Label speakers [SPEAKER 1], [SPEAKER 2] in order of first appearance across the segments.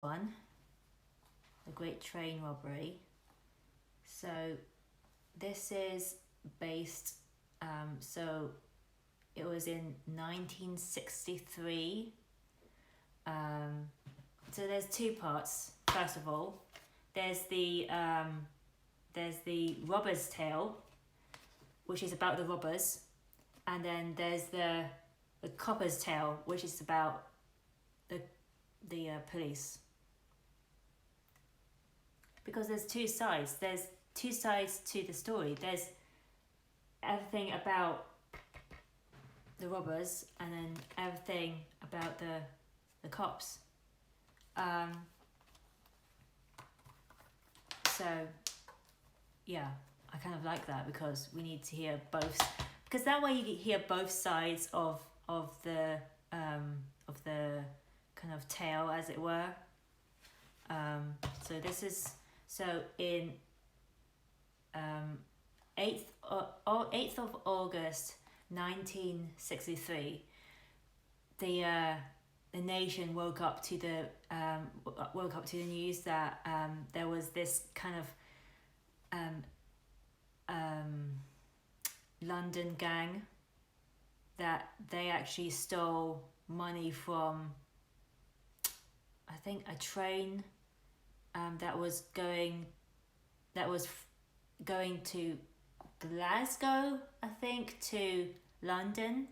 [SPEAKER 1] one, the Great Train Robbery. So this is based, so it was in 1963. So there's two parts. First of all, there's the robber's tale, which is about the robbers, and then there's the copper's tale, which is about the police. Because there's two sides. There's two sides to the story. There's everything about the robbers, and then everything about the cops. So yeah, I kind of like that because we need to hear both, because that way you hear both sides of the kind of tale, as it were. So this is in 8th of August 1963, the nation woke up to the news that there was this kind of London gang that they actually stole money from, I think, a train that was going to Glasgow, I think, to London,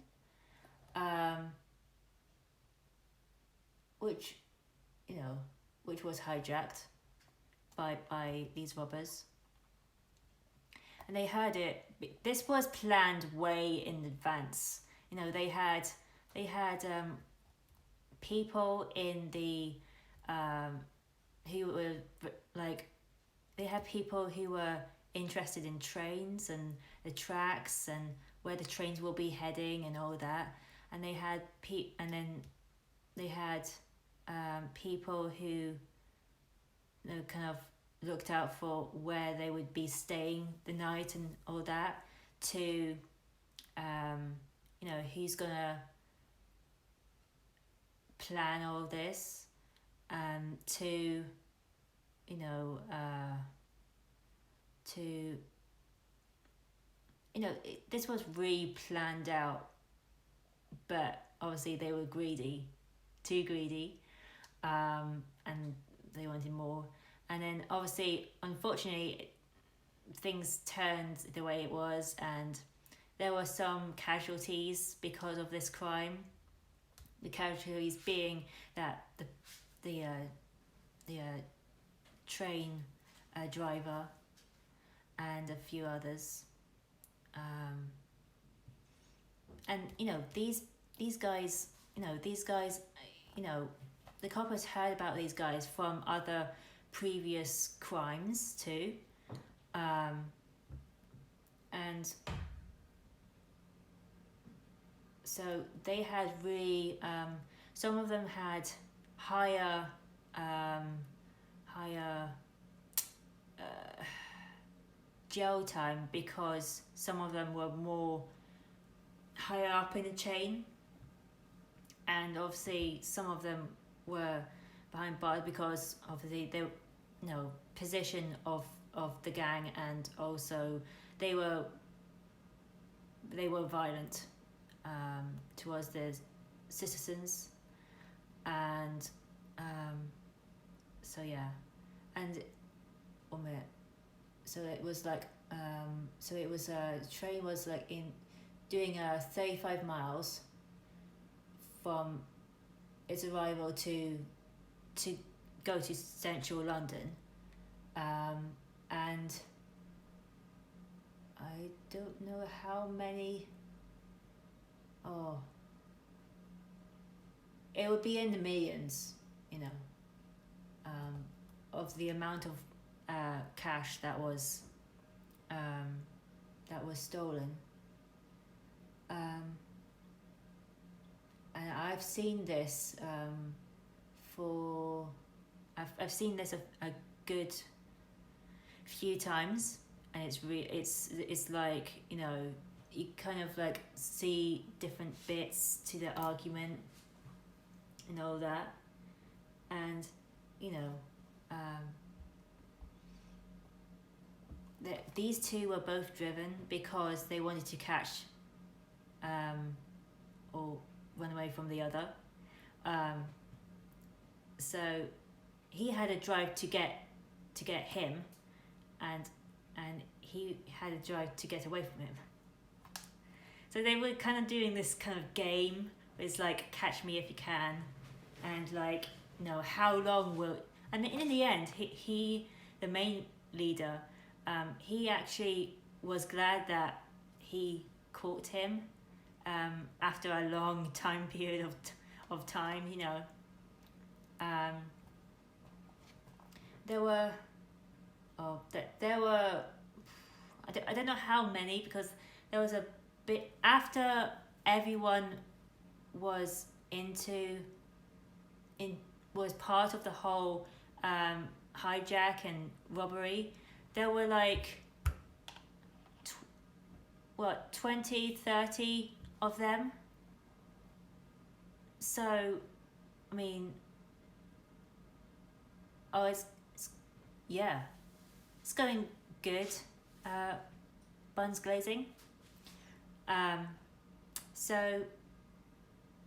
[SPEAKER 1] which was hijacked by these robbers. And they heard it. This was planned way in advance. They had people in the who were interested in trains and the tracks and where the trains will be heading and all that. And they had people who kind of looked out for where they would be staying the night and all that, to who's gonna plan all this, this was really planned out, but obviously they were too greedy, and they wanted more. And then obviously, unfortunately, things turned the way it was, and there were some casualties because of this crime. The casualties being that the train driver and a few others. And these guys, the coppers heard about these guys from other previous crimes too, and so they had really, some of them had higher jail time, because some of them were more higher up in the chain, and obviously some of them were behind bars because obviously they position of the gang, and also they were violent towards the citizens, and so yeah, and 1 minute. So it was like train was like in doing 35 miles from its arrival to go to central London, and I don't know how many. It would be in the millions, of the amount of cash that was stolen. And I've seen this I've seen this a good few times, and it's like, you kind of like see different bits to the argument and all that, and you know, these two were both driven because they wanted to catch or run away from the other. So he had a drive to get him, and he had a drive to get away from him. So they were kind of doing this kind of game. It's like catch me if you can, and like, you know, how long will? And in the end, he the main leader, he actually was glad that he caught him after a long time period of time, you know. There were I don't know how many, because there was a bit after everyone was was part of the whole hijack and robbery. There were like 20, 30 of them. So I mean, it's going good. Buns glazing. So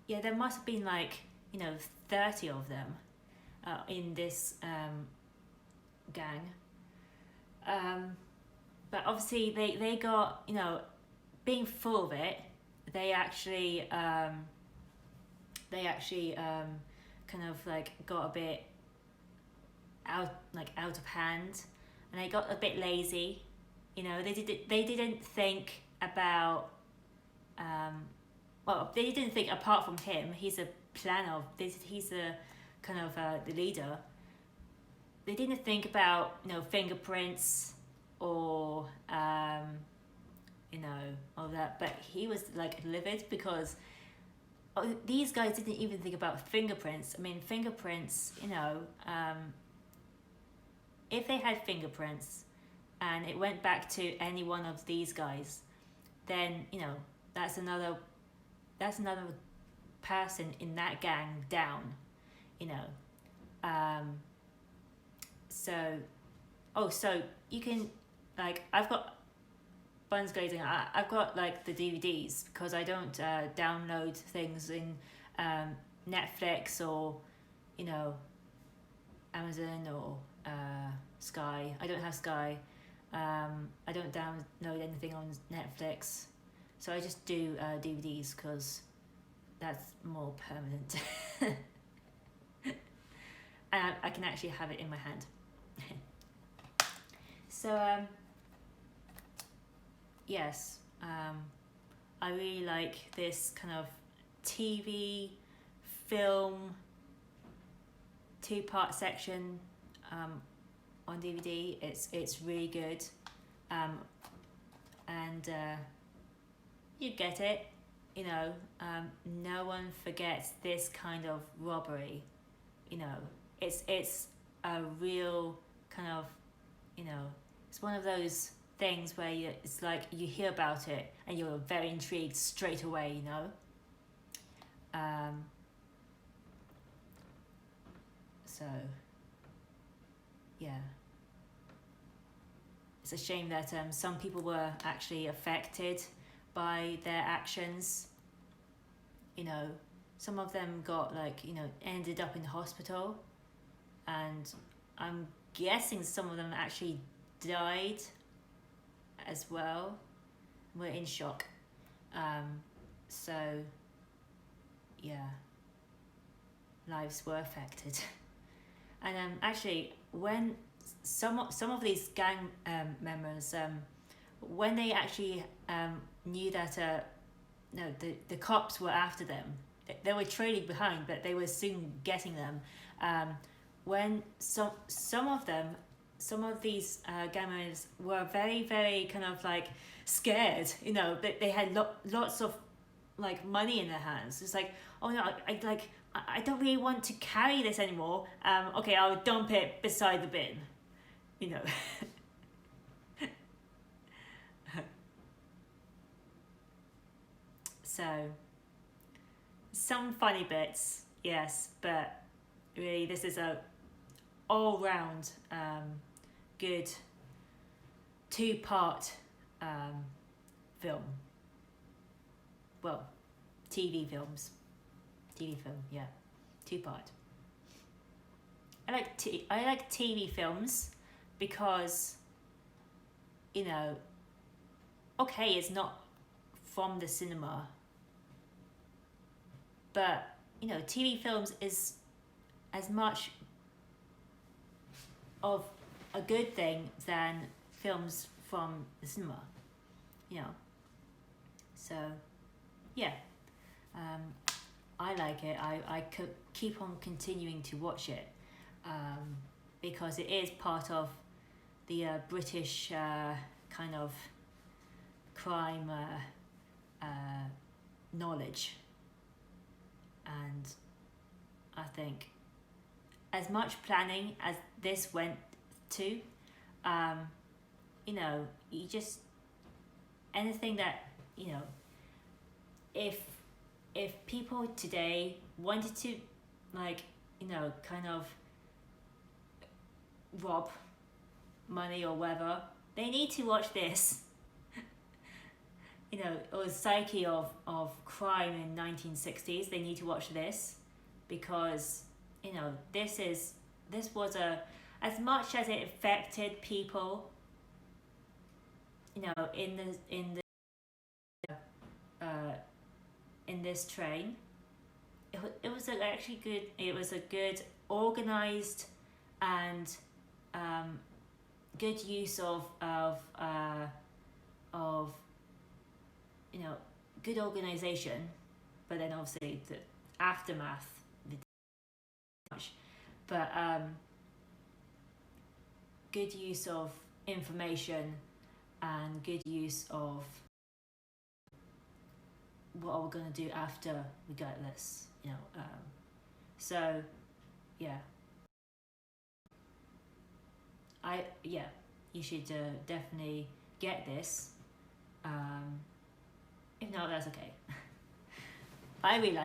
[SPEAKER 1] yeah, there must have been like, you know, 30 of them in this gang. But obviously they got, you know, being full of it, they actually kind of like got a bit out of hand, and they got a bit lazy. You know, they didn't think about they didn't think, apart from him, he's a planner, he's a kind of the leader. They didn't think about, you know, fingerprints or you know, all that. But he was like livid because these guys didn't even think about fingerprints. I mean, fingerprints, you know, if they had fingerprints and it went back to any one of these guys, then, you know, that's another person in that gang down, you know. So you can, like, I've got Buns Glazing, I've got like the DVDs, because I don't download things in Netflix or, you know, Amazon or Sky. I don't have Sky. I don't download anything on Netflix, so I just do DVDs because that's more permanent. And I can actually have it in my hand. So yes, I really like this kind of TV, film, 2-part section on DVD. It's really good, and you get it. You know, no one forgets this kind of robbery. You know, it's a real kind of, you know, it's one of those things where it's like you hear about it and you're very intrigued straight away, you know. So yeah, it's a shame that some people were actually affected by their actions. You know, some of them got, like, you know, ended up in hospital, and I'm guessing some of them actually died as well. We're in shock. So yeah, lives were affected. And actually, when some of these gang members, when they actually knew that no, the cops were after them, they were trailing behind, but they were soon getting them. When some of these gang members were very, very kind of like scared, you know, they had lots of like money in their hands. It's like, oh no, I don't really want to carry this anymore. Okay, I'll dump it beside the bin, you know. So some funny bits, yes, but really this is a all round good 2-part film. Well, TV film, yeah, 2-part. I like TV films because, you know, okay, it's not from the cinema, but, you know, TV films is as much of a good thing than films from the cinema, you know. So, yeah, I like it. I could keep on continuing to watch it because it is part of the British kind of crime knowledge, and I think as much planning as this went to, you know, you just, anything that, you know, if people today wanted to, like, you know, kind of rob money or whatever, they need to watch this. You know, or the psyche of crime in 1960s, they need to watch this, because, you know, this was as much as it affected people, you know, in this train, it was actually good. It was a good organized and good use of you know, good organization, but then obviously the aftermath, but good use of information and good use of what are we going to do after we get this, you know. So yeah, you should definitely get this. If not, that's okay. I really like